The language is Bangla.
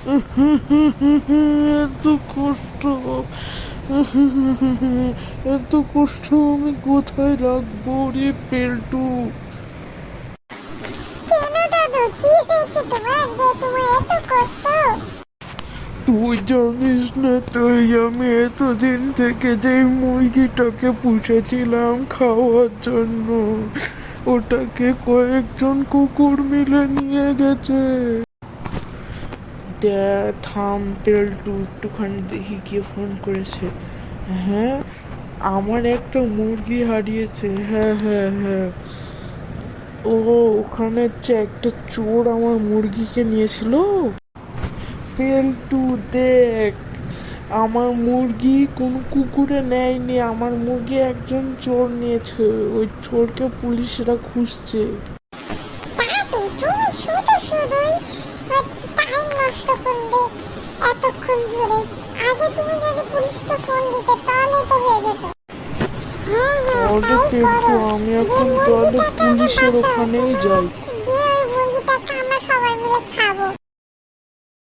এত কষ্ট, এত কষ্ট আমি কোথায় রাখবো রে পেল্টু? কেন দাদু, কি হয়েছে তোমার যে তোমার এত কষ্ট? তুই জানিস না তুই, আমি এতদিন থেকে যে মুরগিটাকে পুষেছিলাম খাওয়ার জন্য, ওটাকে কয়েকজন কুকুর মিলে নিয়ে গেছে। থাম পেল্টু, একটুখানি দেখি কে ফোন করেছে। হ্যাঁ, আমার একটা মুরগি হারিয়েছে। হ্যাঁ হ্যাঁ হ্যাঁ, ও ওখানে যে একটা চোর আমার মুরগিকে নিয়েছিল। পেল্টু দেখ, আমার মুরগি কোনো কুকুরে নেয়নি, আমার মুরগি একজন চোর নিয়েছে। ওই চোরকে পুলিশরা খুঁজছে। দাদু, তুমি শুধু শুধুই টাইম নষ্ট করলে এতক্ষণ ধরে। আগে তুমি যদি পুলিশকে ফোন দিতে তাহলে তো হয়ে যেত। হ্যাঁ হ্যাঁ, তাহলে তাই পেল্টু করো। আমি যে এখন তাহলে মুরগিটাকে আগে পুলিশের বাঁচাও, ওখানেই হ্যাঁ? যাই। দিয়ে ওই মুরগিটাকে আমরা সবাই